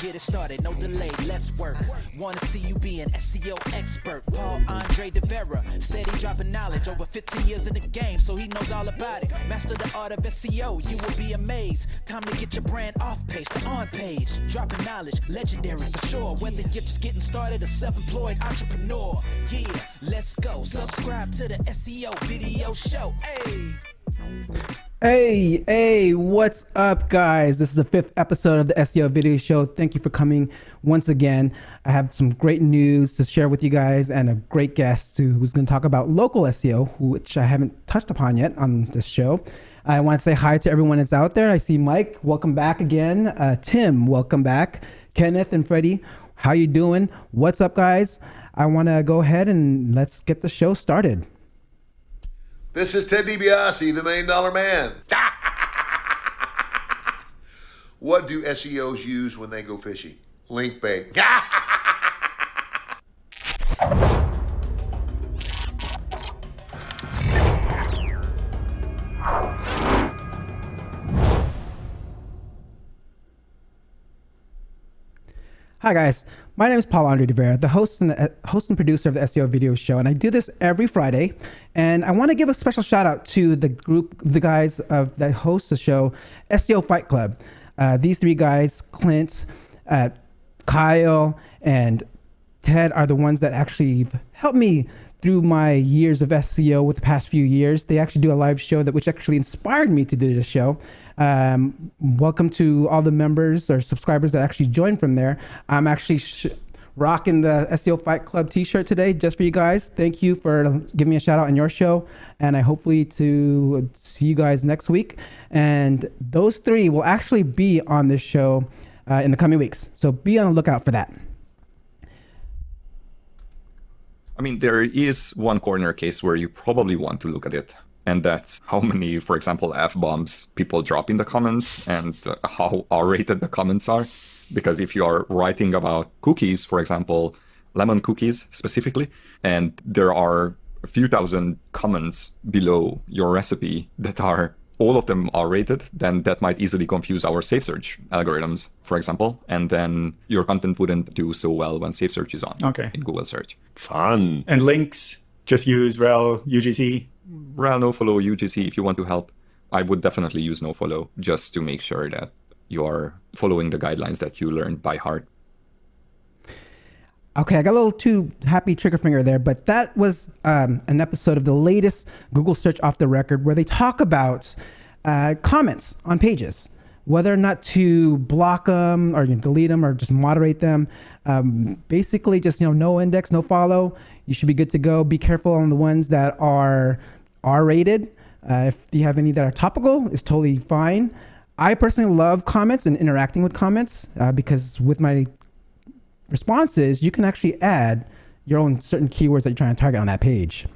get it started, no delay, let's work. Wanna see you be an SEO expert. Paul Andre De Vera, steady dropping knowledge. Over 15 years in the game, so he knows all about it. Master the art of SEO, you will be amazed. Time to get your brand off page to on page. Dropping knowledge, legendary for sure. Whether you're just getting started, a self-employed entrepreneur. Yeah, let's go. Subscribe to the SEO video show. Hey, what's up, guys? This is the 5th episode of the SEO video show. Thank you for coming once again. I have some great news to share with you guys and a great guest who's going to talk about local SEO, which I haven't touched upon yet on this show. I want to say hi to everyone that's out there. I see Mike, welcome back again. Tim, welcome back. Kenneth and Freddie, how you doing? What's up, guys? I want to go ahead and let's get the show started. This is Ted DiBiase, the $1 Million Man. What do SEOs use when they go fishing? Link bait. Hi guys, my name is Paul Andre De Vera, the host and producer of the SEO video show, and I do this every Friday. And I want to give a special shout out to the group, the guys that host the show, SEO Fight Club. These three guys, Clint, Kyle, and Ted, are the ones that actually helped me through my years of SEO with the past few years. They actually do a live show which actually inspired me to do this show. Welcome to all the members or subscribers that actually joined from there. I'm actually rocking the SEO Fight Club t-shirt today just for you guys. Thank you for giving me a shout out on your show, and I hopefully to see you guys next week. And those three will actually be on this show in the coming weeks, so be on the lookout for that. I mean, there is one corner case where you probably want to look at it, and that's how many, for example, F-bombs people drop in the comments and how R-rated the comments are. Because if you are writing about cookies, for example, lemon cookies specifically, and there are a few thousand comments below your recipe that are all of them are rated, then that might easily confuse our safe search algorithms, for example, and then your content wouldn't do so well when safe search is on in Google search. Fun. And links, just use rel UGC. Rel, nofollow, UGC if you want to help. I would definitely use nofollow just to make sure that you're following the guidelines that you learned by heart. Okay, I got a little too happy trigger finger there, but that was an episode of the latest Google Search Off the Record where they talk about comments on pages, whether or not to block them or delete them or just moderate them. Basically, just no index, no follow. You should be good to go. Be careful on the ones that are R-rated. If you have any that are topical, it's totally fine. I personally love comments and interacting with comments because with my responses, you can actually add your own certain keywords that you're trying to target on that page.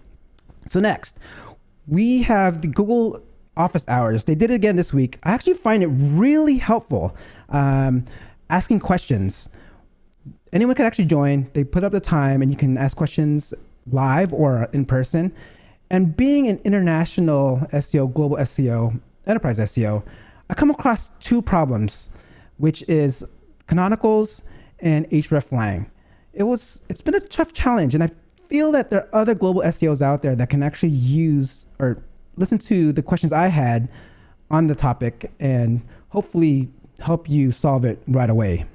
So next, we have the Google Office Hours. They did it again this week. I actually find it really helpful asking questions. Anyone can actually join. They put up the time and you can ask questions live or in person. And being an international SEO, global SEO, enterprise SEO, I come across two problems, which is canonicals and hreflang. It's been a tough challenge, and I feel that there are other global SEOs out there that can actually use or listen to the questions I had on the topic and hopefully help you solve it right away.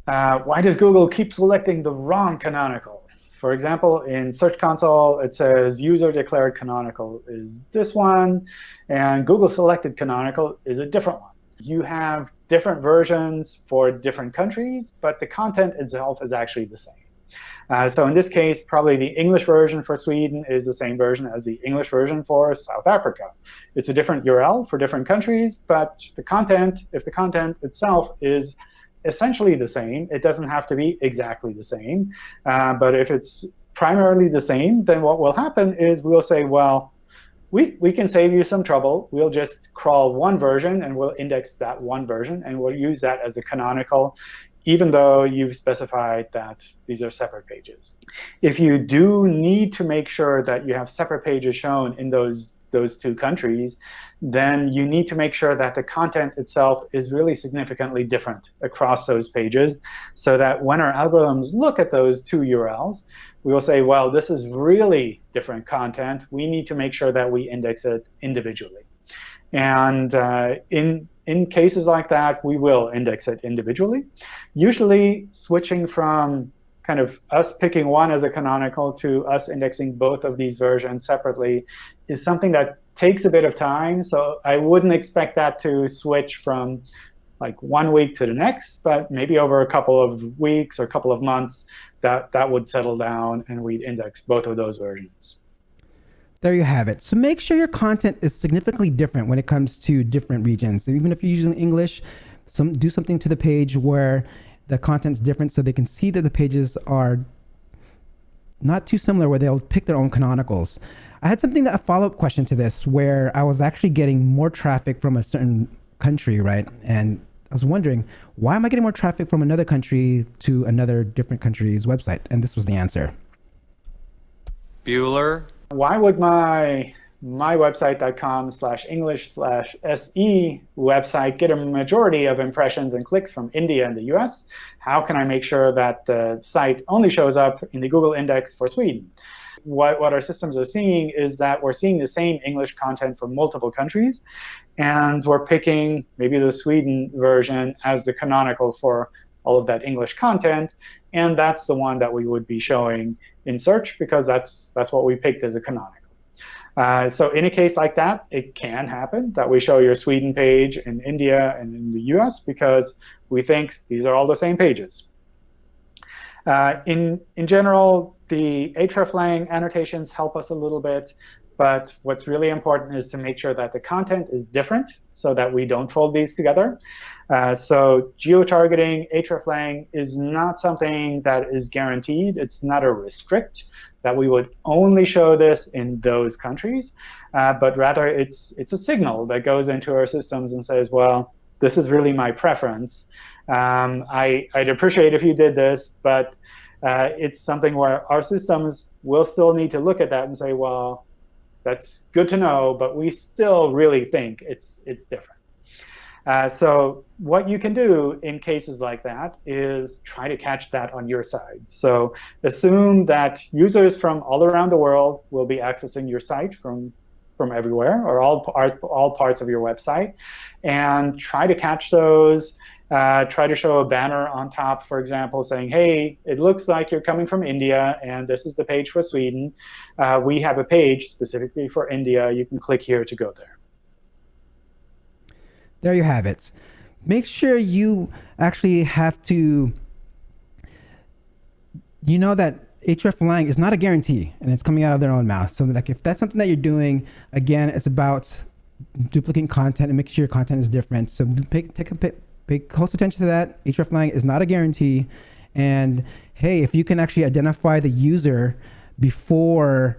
Why does Google keep selecting the wrong canonical? For example, in Search Console, it says user declared canonical is this one, and Google selected canonical is a different one. You have different versions for different countries, but the content itself is actually the same. So in this case, probably the English version for Sweden is the same version as the English version for South Africa. It's a different URL for different countries, but the content, if the content itself is essentially the same, it doesn't have to be exactly the same. But if it's primarily the same, then what will happen is we'll say, well, we can save you some trouble. We'll just crawl one version, and we'll index that one version, and we'll use that as a canonical, even though you've specified that these are separate pages. If you do need to make sure that you have separate pages shown in those those two countries, then you need to make sure that the content itself is really significantly different across those pages, so that when our algorithms look at those two URLs, we will say, well, this is really different content. We need to make sure that we index it individually. And in cases like that, we will index it individually. Usually, switching from kind of us picking one as a canonical to us indexing both of these versions separately is something that takes a bit of time. So I wouldn't expect that to switch from like 1 week to the next, but maybe over a couple of weeks or a couple of months, that would settle down and we'd index both of those versions. There you have it. So make sure your content is significantly different when it comes to different regions. Even if you're using English, do something to the page where the content's different so they can see that the pages are not too similar, where they'll pick their own canonicals. I had a follow-up question to this where I was actually getting more traffic from a certain country, right? And I was wondering, why am I getting more traffic from another country to another different country's website? And this was the answer. Bueller? Why would my mywebsite.com/English/SE website get a majority of impressions and clicks from India and the US? How can I make sure that the site only shows up in the Google index for Sweden? What our systems are seeing is that we're seeing the same English content from multiple countries, and we're picking maybe the Sweden version as the canonical for all of that English content, and that's the one that we would be showing in search because that's what we picked as a canonical. So in a case like that, it can happen that we show your Sweden page in India and in the US because we think these are all the same pages. In general, the hreflang annotations help us a little bit. But what's really important is to make sure that the content is different so that we don't fold these together. So geo-targeting hreflang is not something that is guaranteed. It's not a restrict that we would only show this in those countries. But rather, it's a signal that goes into our systems and says, well, this is really my preference. I'd appreciate if you did this, but it's something where our systems will still need to look at that and say, well, that's good to know, but we still really think it's different. So what you can do in cases like that is try to catch that on your side. So assume that users from all around the world will be accessing your site from everywhere, or all parts of your website, and try to catch those. Try to show a banner on top, for example, saying, hey, it looks like you're coming from India, and this is the page for Sweden. We have a page specifically for India. You can click here to go there. There you have it. Make sure you actually have to, you know that hreflang is not a guarantee, and it's coming out of their own mouth. So like if that's something that you're doing, again, it's about duplicating content and making sure your content is different. So pay close attention to that. hreflang is not a guarantee. And hey, if you can actually identify the user before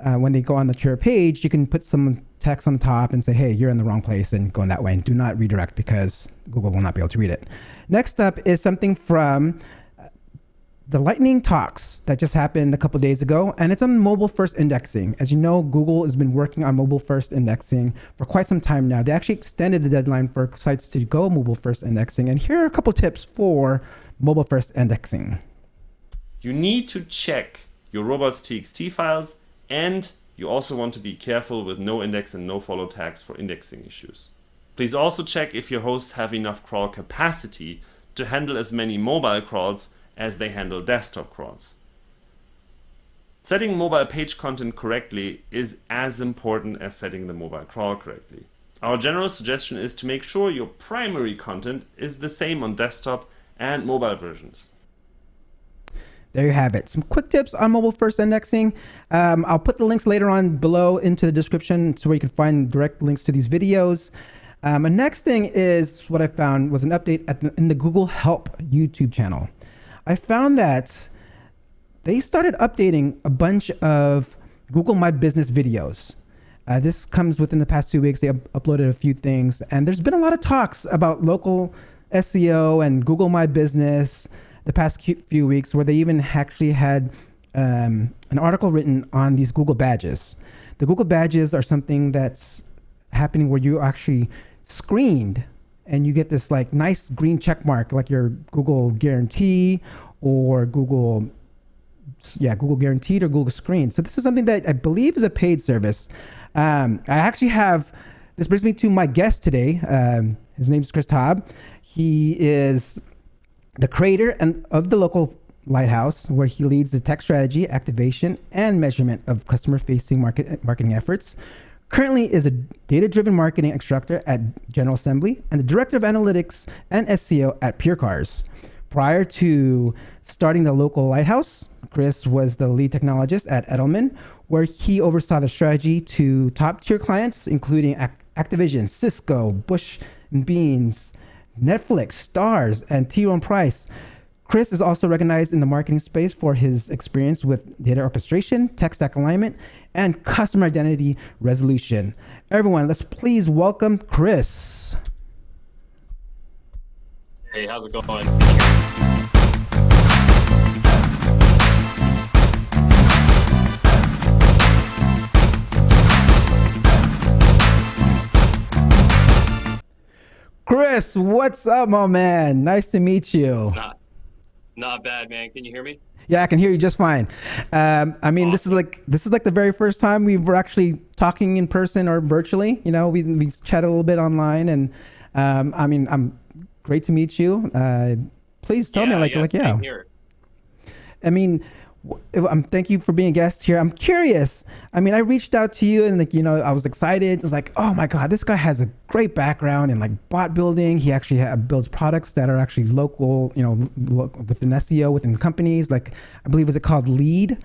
when they go on your page, you can put some text on the top and say, hey, you're in the wrong place, and go in that way. And do not redirect because Google will not be able to read it. Next up is something from the lightning talks that just happened a couple of days ago, and it's on mobile first indexing. As you know, Google has been working on mobile first indexing for quite some time now. They actually extended the deadline for sites to go mobile first indexing, and here are a couple tips for mobile first indexing. You need to check your robots.txt files, and you also want to be careful with no index and no follow tags for indexing issues. Please also check if your hosts have enough crawl capacity to handle as many mobile crawls as they handle desktop crawls. Setting mobile page content correctly is as important as setting the mobile crawl correctly. Our general suggestion is to make sure your primary content is the same on desktop and mobile versions. There you have it. Some quick tips on mobile first indexing. I'll put the links later on below into the description so where you can find direct links to these videos. The next thing is what I found was an update in the Google Help YouTube channel. I found that they started updating a bunch of Google My Business videos. This comes within the past 2 weeks. They uploaded a few things, and there's been a lot of talks about local SEO and Google My Business the past few weeks, where they even actually had an article written on these Google badges. the Google badges are something that's happening where you're actually screened and you get this like nice green check mark, like your Google guarantee or Google Guaranteed or Google Screen. So this is something that I believe is a paid service. This brings me to my guest today. His name is Chris Haab. He is the creator of the Local Lighthouse, where he leads the tech strategy, activation, and measurement of customer-facing marketing efforts. Currently is a data-driven marketing instructor at General Assembly and the director of analytics and SEO at PureCars. Prior to starting the Local Lighthouse, Chris was the lead technologist at Edelman, where he oversaw the strategy to top-tier clients, including Activision, Cisco, Bush and Beans, Netflix, Starz, and T Rowe Price. Chris is also recognized in the marketing space for his experience with data orchestration, tech stack alignment, and customer identity resolution. Everyone, let's please welcome Chris. Hey, how's it going? Chris, what's up, my man? Nice to meet you. Not bad, man. Can you hear me? Yeah, I can hear you just fine. Awesome. This is like the very first time we were actually talking in person or virtually. You know, we've chatted a little bit online, and I'm great to meet you. Please tell me, Here. Thank you for being a guest here. I'm curious. I reached out to you and I was excited. It's like, oh my God, this guy has a great background in like bot building. He actually builds products that are actually local, within SEO, within companies. Like, I believe, was it called Lead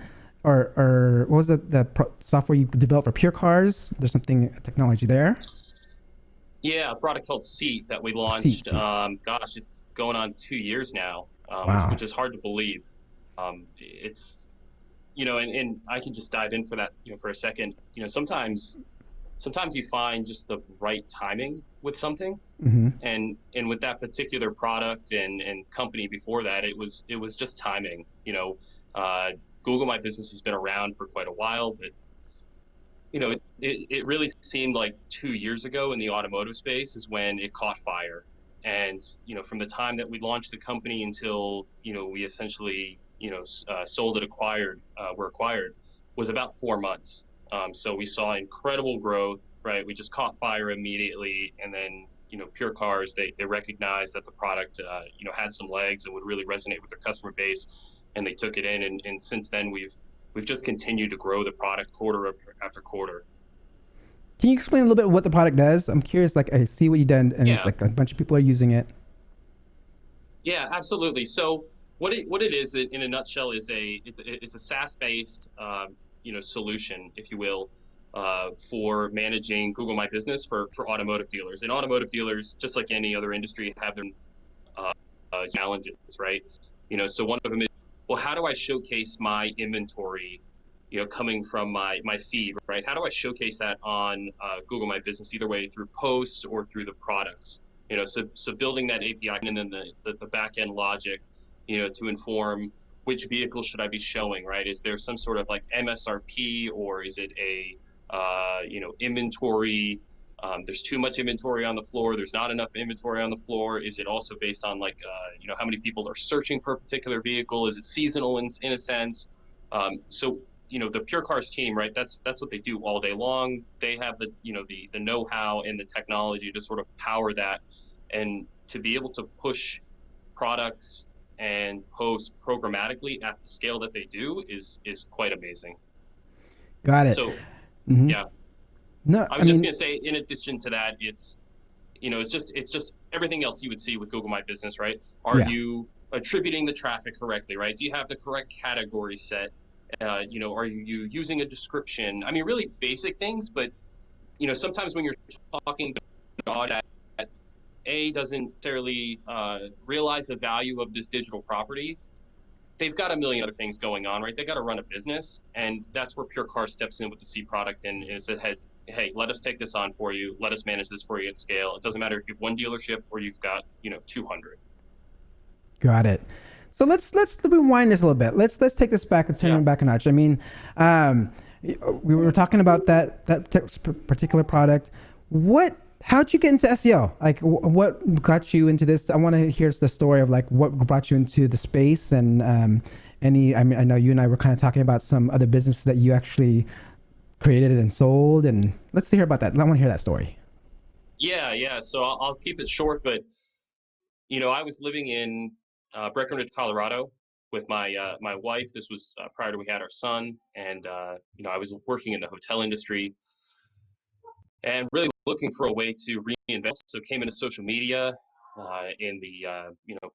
or what was the software you developed for PureCars? There's something technology there. Yeah, a product called Seat that we launched. Seat. It's going on 2 years now, Wow. which is hard to believe. It's, and I can just dive in for that, for a second. Sometimes you find just the right timing with something, Mm-hmm. and with that particular product and company before that, it was just timing. Google My Business has been around for quite a while, but it really seemed like 2 years ago in the automotive space is when it caught fire. And, from the time that we launched the company until, we essentially, sold it, were acquired, was about 4 months. So we saw incredible growth, right? We just caught fire immediately. And then, PureCars, they recognized that the product, had some legs and would really resonate with their customer base. And they took it in. And since then, we've just continued to grow the product quarter after quarter. Can you explain a little bit what the product does? I'm curious. Like, I see what you've done, and It's like a bunch of people are using it. Yeah, absolutely. So what it is in a nutshell is it's a SaaS-based solution, if you will, for managing Google My Business for automotive dealers. And automotive dealers, just like any other industry, have their challenges, right? So one of them is, well, how do I showcase my inventory, coming from my feed, right? How do I showcase that on Google My Business, either way, through posts or through the products? So building that API and then the back end logic, to inform which vehicle should I be showing, right? Is there some sort of like MSRP, or is it a inventory? There's too much inventory on the floor. There's not enough inventory on the floor. Is it also based on like how many people are searching for a particular vehicle? Is it seasonal in a sense? So the PureCars team, right? That's what they do all day long. They have the know-how and the technology to sort of power that, and to be able to push products and post programmatically at the scale that they do is quite amazing. Got it. So, Mm-hmm. yeah. No, I was just gonna say, in addition to that, it's just everything else you would see with Google My Business, right? Are you attributing the traffic correctly, right? Do you have the correct category set? Are you using a description? Really basic things, but sometimes when you're talking to an audience that doesn't necessarily realize the value of this digital property, they've got a million other things going on, right? They got to run a business, and that's where PureCars steps in with the C product and says, hey, let us take this on for you. Let us manage this for you at scale. It doesn't matter if you have one dealership or you've got 200. Got it. So let's rewind this a little bit. Let's take this back and turn it back a notch. We were talking about that particular product. How'd you get into SEO? Like, what got you into this? I want to hear the story of like what brought you into the space, and I know you and I were kind of talking about some other businesses that you actually created and sold, and let's hear about that. I want to hear that story. Yeah. So I'll keep it short, but I was living in Breckenridge, Colorado, with my wife. This was prior to we had our son, and I was working in the hotel industry and really looking for a way to reinvent. So came into social media in the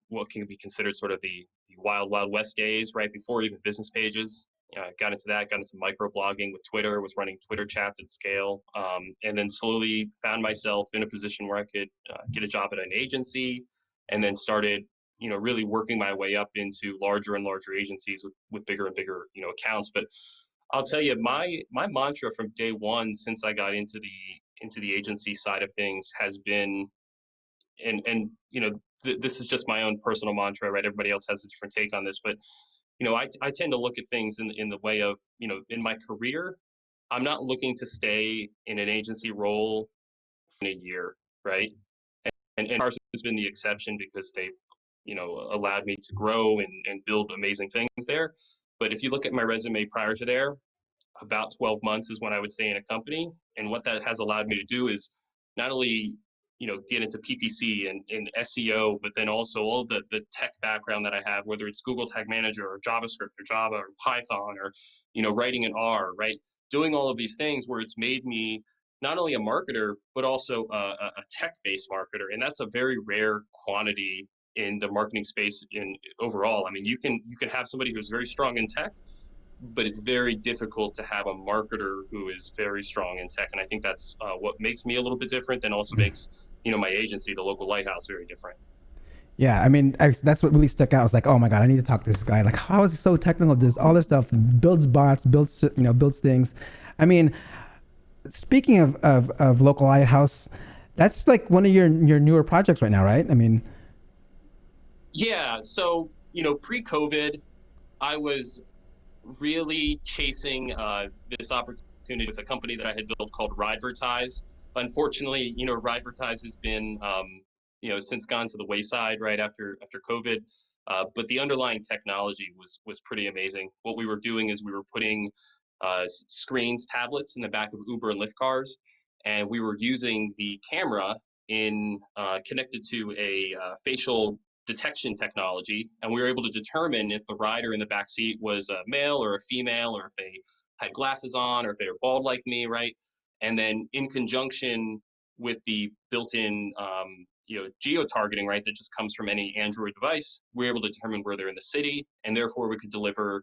what can be considered sort of the wild west days, right before even business pages. Got into microblogging with Twitter, was running Twitter chats at scale, and then slowly found myself in a position where I could get a job at an agency, and then started really working my way up into larger and larger agencies with bigger and bigger accounts. But I'll tell you, my mantra from day one, since I got into the agency side of things, has been, and this is just my own personal mantra, right? Everybody else has a different take on this, but I tend to look at things in the way of, in my career, I'm not looking to stay in an agency role for a year, right? And ours has been the exception because they've allowed me to grow and build amazing things there. But if you look at my resume prior to there, about 12 months is when I would stay in a company. And what that has allowed me to do is not only get into PPC and SEO, but then also all the tech background that I have, whether it's Google Tag Manager or JavaScript or Java or Python or writing in R, right? Doing all of these things where it's made me not only a marketer but also a tech-based marketer, and that's a very rare quantity in the marketing space in overall. I mean, you can have somebody who's very strong in tech, but it's very difficult to have a marketer who is very strong in tech. And I think that's what makes me a little bit different, and also makes my agency, the Local Lighthouse, very different. Yeah, I mean, that's what really stuck out. I was like, oh my God, I need to talk to this guy. Like, how is he so technical? Does all this stuff, builds bots, builds things. I mean, speaking of Local Lighthouse, that's like one of your newer projects right now, right? I mean, yeah. So pre-COVID, I was really chasing this opportunity with a company that I had built called Ridevertise. Unfortunately, Ridevertise has been since gone to the wayside right after COVID. But the underlying technology was pretty amazing. What we were doing is we were putting screens, tablets in the back of Uber and Lyft cars, and we were using the camera connected to a facial detection technology, and we were able to determine if the rider in the back seat was a male or a female, or if they had glasses on, or if they were bald like me, right? And then in conjunction with the built-in geo-targeting, right, that just comes from any Android device, we're able to determine where they're in the city, and therefore we could deliver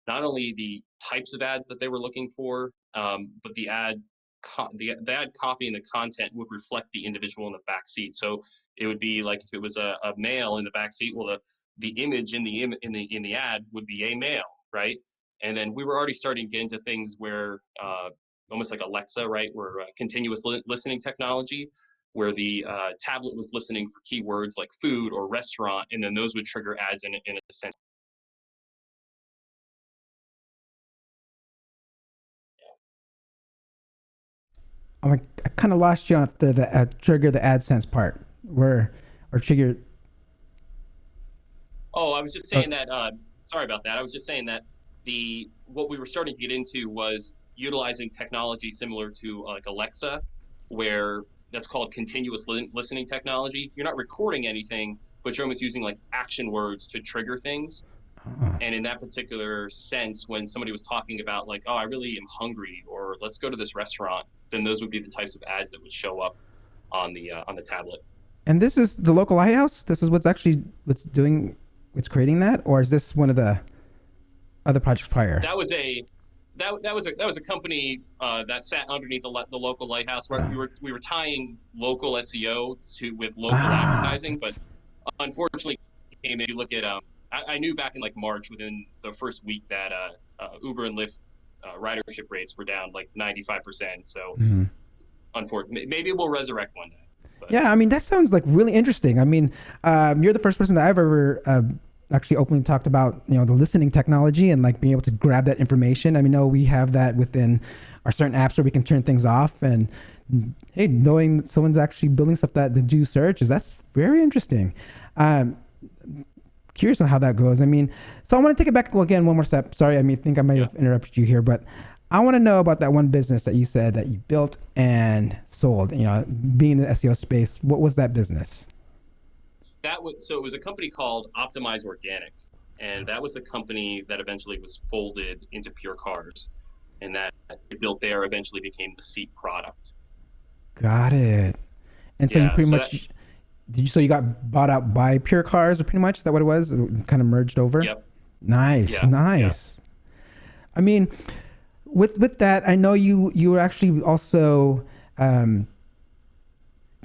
not only the types of ads that they were looking for, but the ad copy and the content would reflect the individual in the back seat. So it would be like if it was a male in the back seat, well, the image in the ad would be a male, right? And then we were already starting to get into things where almost like Alexa, right, where continuous listening technology, where the tablet was listening for keywords like food or restaurant, and then those would trigger ads in a sense. I kind of lost you after the trigger the AdSense part, or trigger. Oh, I was just saying that. Sorry about that. I was just saying that what we were starting to get into was utilizing technology similar to like Alexa, where that's called continuous listening technology. You're not recording anything, but you're almost using like action words to trigger things. And in that particular sense, when somebody was talking about like, oh, I really am hungry, or let's go to this restaurant, then those would be the types of ads that would show up on the tablet. And this is the Local Lighthouse? This is what's creating that? Or is this one of the other projects prior? That was a company that sat underneath the Local Lighthouse, where we were tying local SEO with local advertising, but unfortunately, if you look at I knew back in like March, within the first week, that Uber and Lyft ridership rates were down like 95%. So, unfortunately, maybe we'll resurrect one day. But. Yeah, I mean, that sounds like really interesting. I mean, you're the first person that I've ever actually openly talked about, the listening technology and like being able to grab that information. I mean, we have that within our certain apps where we can turn things off, and hey, knowing someone's actually building stuff that do searches, that's very interesting. Curious on how that goes. I mean, so I want to take it back again one more step. Sorry, I think I might have interrupted you here, but I want to know about that one business that you said that you built and sold. Being in the SEO space, what was that business? So it was a company called Optimize Organic, and that was the company that eventually was folded into PureCars, and that built there eventually became the seat product. Got it. And so you pretty much so you got bought out by PureCars, or pretty much, is that what it was? It kind of merged over. Yep. Nice. I mean, with that, I know you were actually also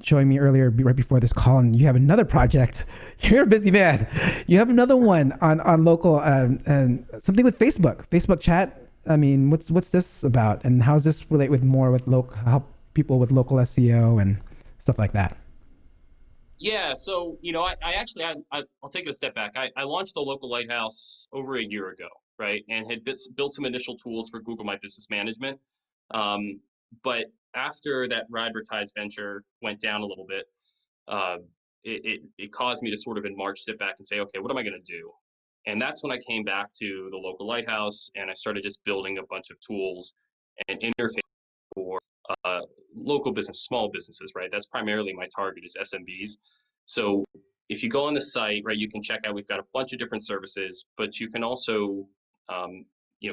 showing me earlier right before this call, and you have another project. You're a busy man. You have another one on local and something with Facebook chat. I mean, what's this about, and how does this relate with how people with local SEO and stuff like that? Yeah, so I'll take it a step back. I launched the Local Lighthouse over a year ago, right, and had built some initial tools for Google My Business Management. But after that Radvertise venture went down a little bit, it caused me to sort of in March sit back and say, okay, what am I going to do? And that's when I came back to the Local Lighthouse, and I started just building a bunch of tools and interface for local business, small businesses, right? That's primarily my target is SMBs. So if you go on the site, right, you can check out, we've got a bunch of different services, but you can also,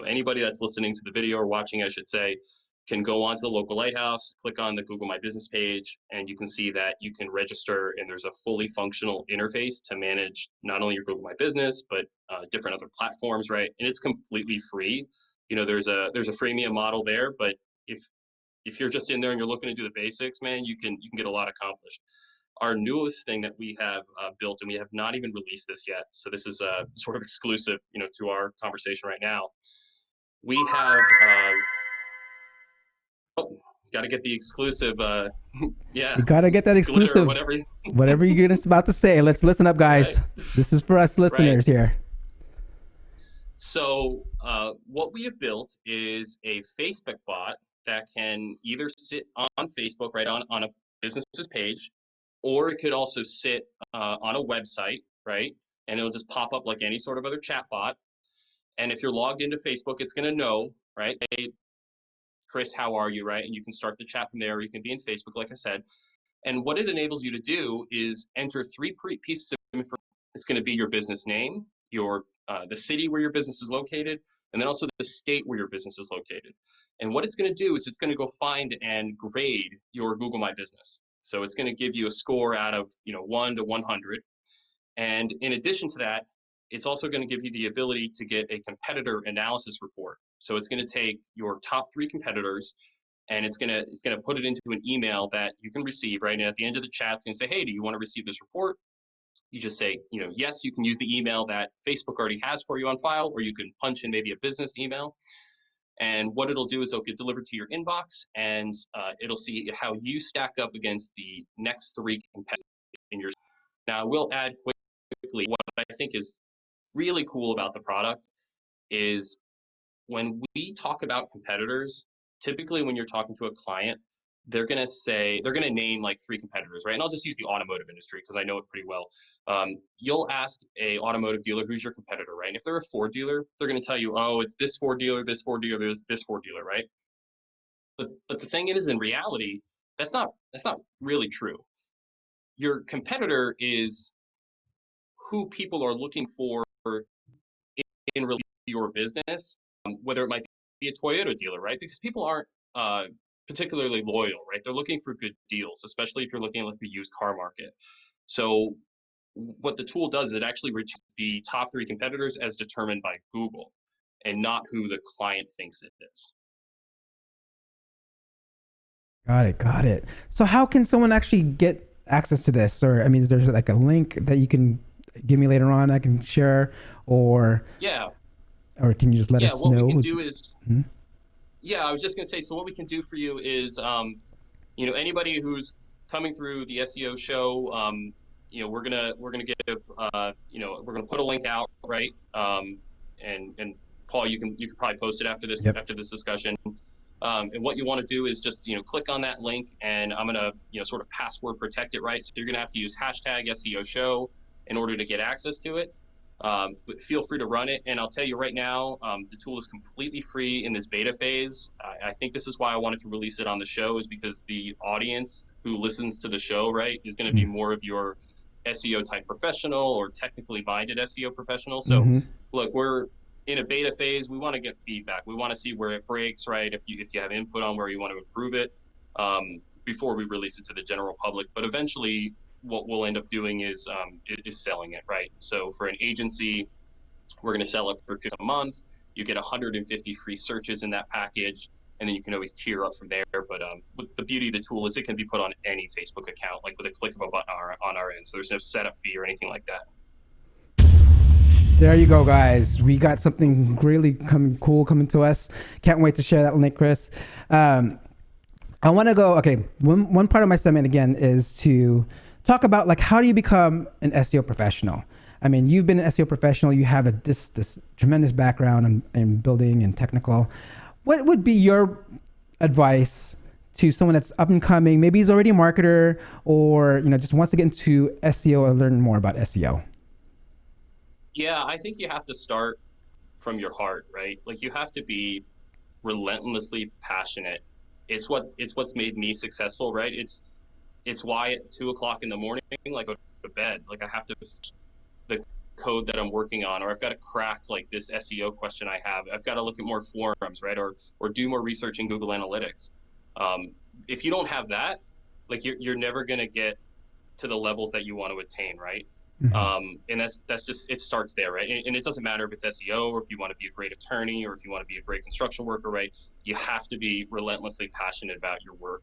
anybody that's listening to the video or watching, I should say, can go onto the Local Lighthouse, click on the Google My Business page, and you can see that you can register, and there's a fully functional interface to manage not only your Google My Business, but different other platforms, right? And it's completely free. There's a freemium model there, but if you're just in there and you're looking to do the basics, man, you can get a lot accomplished. Our newest thing that we have built, and we have not even released this yet, so this is sort of exclusive, to our conversation right now. We have, got to get the exclusive. Yeah, you got to get that exclusive. Whatever you're about to say, let's listen up, guys. Right. This is for us listeners here. So what we have built is a Facebook bot that can either sit on Facebook, right, on a business's page, or it could also sit on a website, right, and it'll just pop up like any sort of other chat bot. And if you're logged into Facebook, it's going to know, right, hey, Chris, how are you, right? And you can start the chat from there, or you can be in Facebook, like I said. And what it enables you to do is enter three pieces of information. It's going to be your business name, the city where your business is located, and then also the state where your business is located. And what it's going to do is it's going to go find and grade your Google My Business. So it's going to give you a score out of 1 to 100. And in addition to that, it's also going to give you the ability to get a competitor analysis report. So it's going to take your top 3 competitors, and it's going to put it into an email that you can receive, right? And at the end of the chat, it's going to say, hey, do you want to receive this report? You just say, yes, you can use the email that Facebook already has for you on file, or you can punch in maybe a business email. And what it'll do is it'll get delivered to your inbox, and it'll see how you stack up against the next 3 competitors in your. Now, I will add quickly, what I think is really cool about the product is when we talk about competitors, typically when you're talking to a client, they're going to name like 3 competitors, right? And I'll just use the automotive industry because I know it pretty well. You'll ask a automotive dealer, who's your competitor, right? And if they're a Ford dealer, they're going to tell you, oh, it's this Ford dealer, this Ford dealer, this Ford dealer, right? But the thing is, in reality, that's not really true. Your competitor is who people are looking for in relation to your business, whether it might be a Toyota dealer, right? Because people aren't particularly loyal, right? They're looking for good deals, especially if you're looking at like the used car market. So what the tool does is it actually reaches the top 3 competitors as determined by Google and not who the client thinks it is. Got it. So how can someone actually get access to this? Or, is there like a link that you can give me later on I can share, or or can you just let us know? What we can do is, I was just going to say, so what we can do for you is, anybody who's coming through the SEO show, we're gonna give we're gonna put a link out, right? And Paul, you can probably post it after this discussion. And what you want to do is just click on that link, and I'm gonna sort of password protect it, right? So you're gonna have to use hashtag SEO show in order to get access to it. But feel free to run it. And I'll tell you right now, the tool is completely free in this beta phase. I think this is why I wanted to release it on the show, is because the audience who listens to the show, right, is going to be more of your SEO type professional or technically minded SEO professional. So look, we're in a beta phase. We want to get feedback. We want to see where it breaks, right? If you have input on where you want to improve it, before we release it to the general public. But eventually, what we'll end up doing is selling it, right? So for an agency, we're going to sell it for $50 a month. You get 150 free searches in that package, and then you can always tier up from there. But with the beauty of the tool is it can be put on any Facebook account, like with a click of a button on our end. So there's no setup fee or anything like that. There you go, guys. We got something really cool coming to us. Can't wait to share that link, Chris. I want to go. Okay, one part of my segment again is to talk about like how do you become an SEO professional. I mean, you've been an SEO professional. You have this tremendous background in building and technical. What would be your advice to someone that's up and coming? Maybe he's already a marketer, or just wants to get into SEO or learn more about SEO. Yeah, I think you have to start from your heart, right? Like you have to be relentlessly passionate. It's what's made me successful, right? It's why at 2:00 in the morning, like I go to bed, like I have to the code that I'm working on, or I've got to crack like this SEO question I have. I've got to look at more forums, right? Or do more research in Google Analytics. If you don't have that, like you're never going to get to the levels that you want to attain, right? And that's just, it starts there, right? And it doesn't matter if it's SEO or if you want to be a great attorney or if you want to be a great construction worker, right? You have to be relentlessly passionate about your work.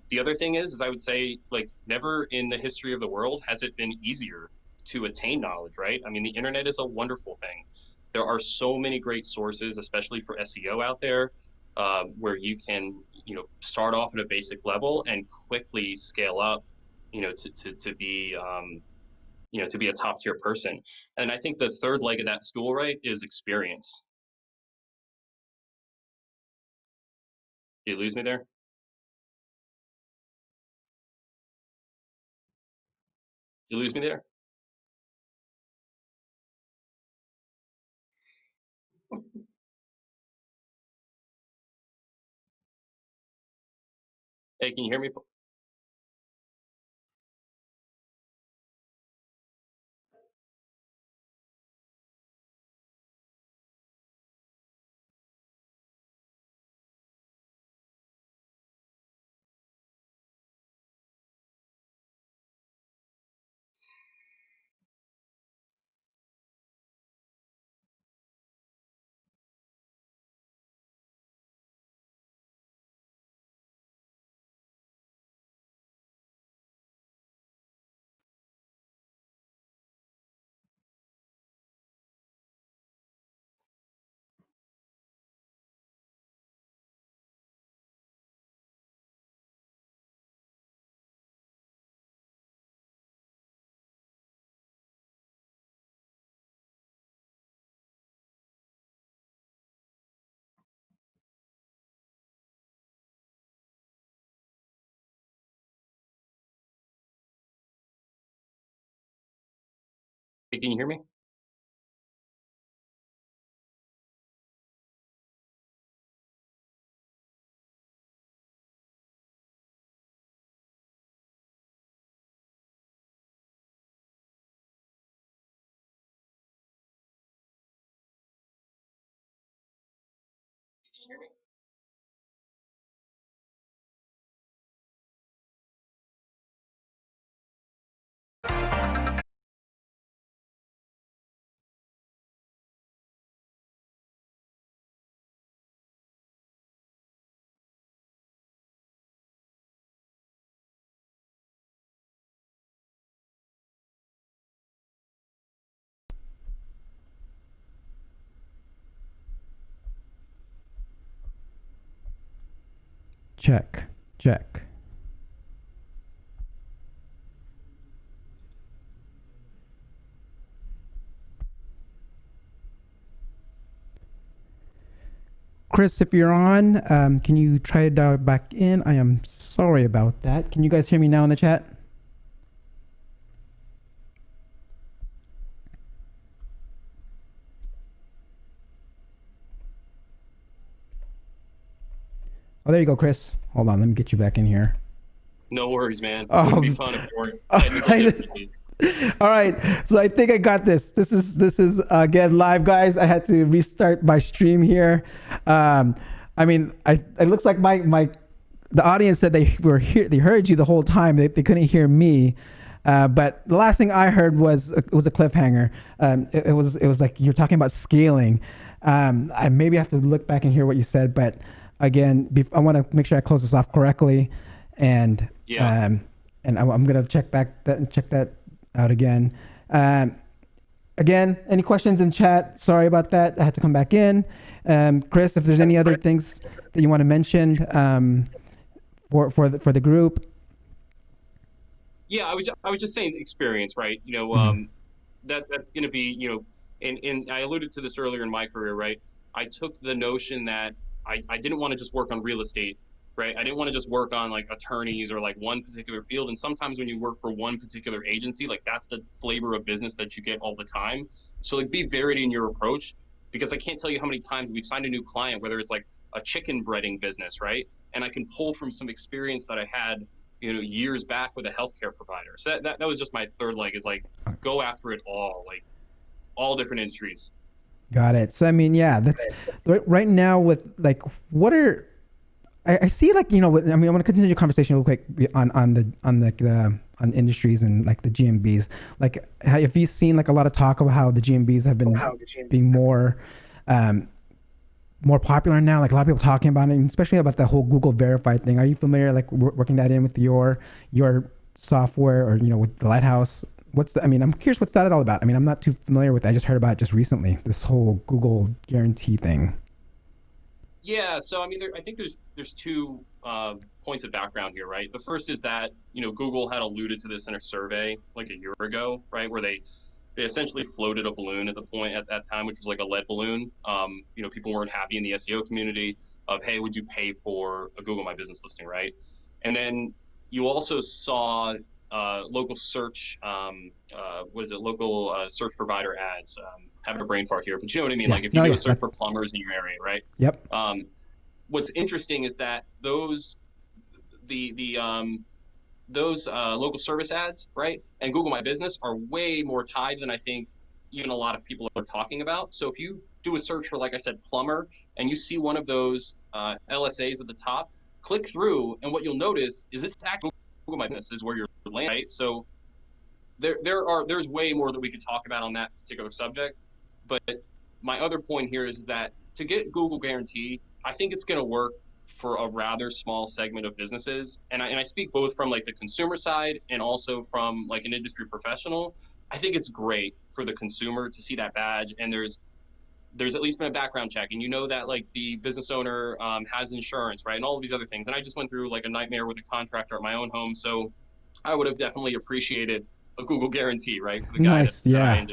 The other thing is I would say, like, never in the history of the world has it been easier to attain knowledge, right? I mean, the internet is a wonderful thing. There are so many great sources, especially for SEO out there, where you can, start off at a basic level and quickly scale up, to be, to be a top tier person. And I think the third leg of that stool, right, is experience. Did you lose me there? Did you lose me there? Hey, can you hear me? Hey, can you hear me? Can you hear me? Check. Chris, if you're on, can you try to dial back in? I am sorry about that. Can you guys hear me now in the chat? Oh, there you go, Chris. Hold on, let me get you back in here. No worries, man. It would be fun if you weren't technical difficulties. All right, so I think I got this. This is again live, guys. I had to restart my stream here. I mean, it looks like the audience said they were here. They heard you the whole time. They couldn't hear me. But the last thing I heard was a cliffhanger. It was like you're talking about scaling. I maybe have to look back and hear what you said, but again, I want to make sure I close this off correctly, and I'm gonna check that out again. Again, any questions in chat? Sorry about that. I had to come back in. Chris, if there's any other things that you want to mention for the group. Yeah, I was just saying experience, right? You know, that's going to be, you know, and I alluded to this earlier in my career, right? I took the notion that I didn't want to just work on real estate, right? I didn't want to just work on like attorneys or like one particular field. And sometimes when you work for one particular agency, like that's the flavor of business that you get all the time. So like be varied in your approach, because I can't tell you how many times we've signed a new client, whether it's like a chicken breading business, right? And I can pull from some experience that I had, you know, years back with a healthcare provider. So that was just my third leg, is like go after it all, like all different industries. Got it. So I mean, yeah, that's right now with like, what are I see like, you know, I mean, I want to continue the conversation real quick on industries and like the GMBs. Like, have you seen like a lot of talk about how the GMBs have been being more popular now? Like a lot of people talking about it, and especially about the whole Google verified thing. Are you familiar, like working that in with your software, or, you know, with the Lighthouse? I'm curious, what's that all about? I mean, I'm not too familiar with it. I just heard about it just recently, this whole Google guarantee thing. Yeah, so I mean, I think there's two points of background here, right? The first is that, you know, Google had alluded to this in a survey like a year ago, right, where they essentially floated a balloon at that time, which was like a lead balloon. You know, people weren't happy in the SEO community of, hey, would you pay for a Google My Business listing, right? And then you also saw local search, local search provider ads. Having a brain fart here, but you know what I mean? Yeah. Like if you do a search for plumbers in your area, right? Yep. What's interesting is that those local service ads, right, and Google My Business are way more tied than I think even a lot of people are talking about. So if you do a search for, like I said, plumber, and you see one of those LSAs at the top, click through, and what you'll notice is it's actually Google My Business is where you're landing, right? So there's way more that we could talk about on that particular subject. But my other point here is that to get Google Guarantee, I think it's going to work for a rather small segment of businesses. And I speak both from like the consumer side and also from like an industry professional. I think it's great for the consumer to see that badge, and there's at least been a background check, and you know that like the business owner has insurance, right, and all of these other things. And I just went through like a nightmare with a contractor at my own home, so I would have definitely appreciated a Google Guarantee, right, for the guy nice, yeah.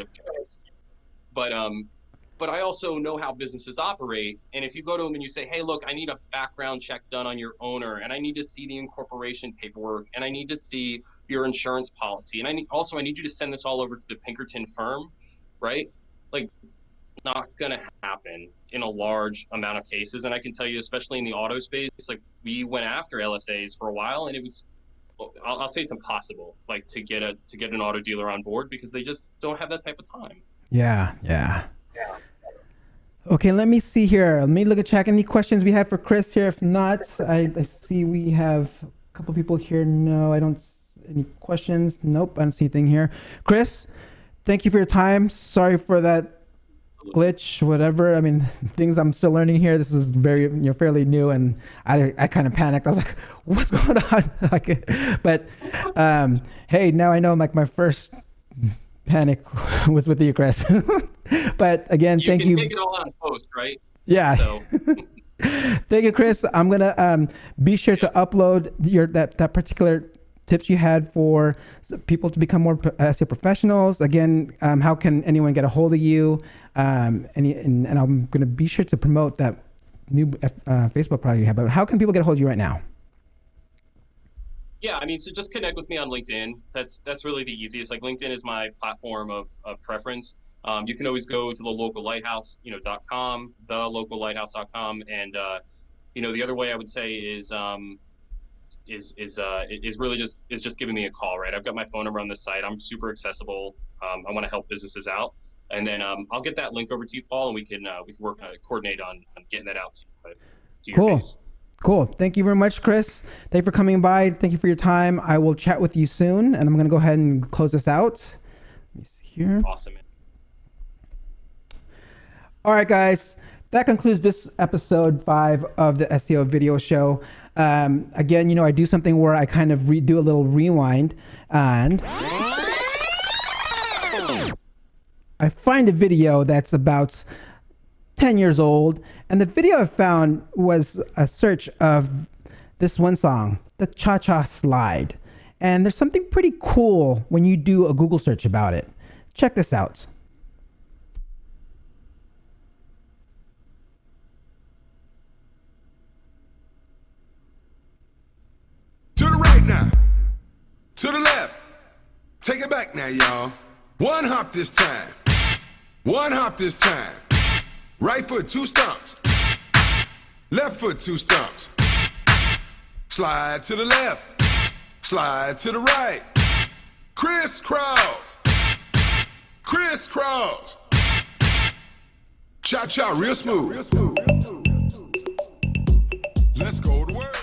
But I also know how businesses operate. And if you go to them and you say, hey, look, I need a background check done on your owner, and I need to see the incorporation paperwork, and I need to see your insurance policy, and I need you to send this all over to the Pinkerton firm, right? Like, not going to happen in a large amount of cases. And I can tell you, especially in the auto space, like we went after LSAs for a while, and it was, I'll say it's impossible, like to get an auto dealer on board, because they just don't have that type of time. Yeah. Okay, let me see here. Let me look at chat. Any questions we have for Chris here? If not, I see we have a couple people here. No, I don't. Any questions? Nope, I don't see anything here. Chris, thank you for your time. Sorry for that glitch, whatever. I mean, things I'm still learning here. This is very, fairly new, and I kind of panicked. I was like, what's going on? But hey, now I know, like, my first panic was with you, Chris. But again, thank you. You can take it all on post, right? Yeah. So. Thank you, Chris. I'm gonna be sure to upload that particular tips you had for people to become more SEO professionals. Again, how can anyone get a hold of you? And I'm gonna be sure to promote that new Facebook product you have. But how can people get a hold of you right now? Yeah, I mean, so just connect with me on LinkedIn. That's really the easiest. Like LinkedIn is my platform of preference. You can always go to the local lighthouse, .com, thelocallighthouse.com, and the other way I would say is really just giving me a call, right? I've got my phone number on this site. I'm super accessible. I want to help businesses out, and then I'll get that link over to you, Paul, and we can work coordinate on getting that out to your Cool. face. Cool. Thank you very much, Chris. Thank you for coming by. Thank you for your time. I will chat with you soon, and I'm going to go ahead and close this out. Let me see here. Awesome. All right, guys. That concludes this episode 5 of the SEO video show. Again, I do something where I kind of do a little rewind, and I find a video that's about 10 years old, and the video I found was a search of this one song, the Cha-Cha Slide. And there's something pretty cool when you do a Google search about it. Check this out. To the right now, to the left, take it back now, y'all. One hop this time, one hop this time. Right foot, 2 stumps. Left foot, 2 stumps. Slide to the left. Slide to the right. Crisscross. Crisscross. Cha-cha real smooth. Let's go to work.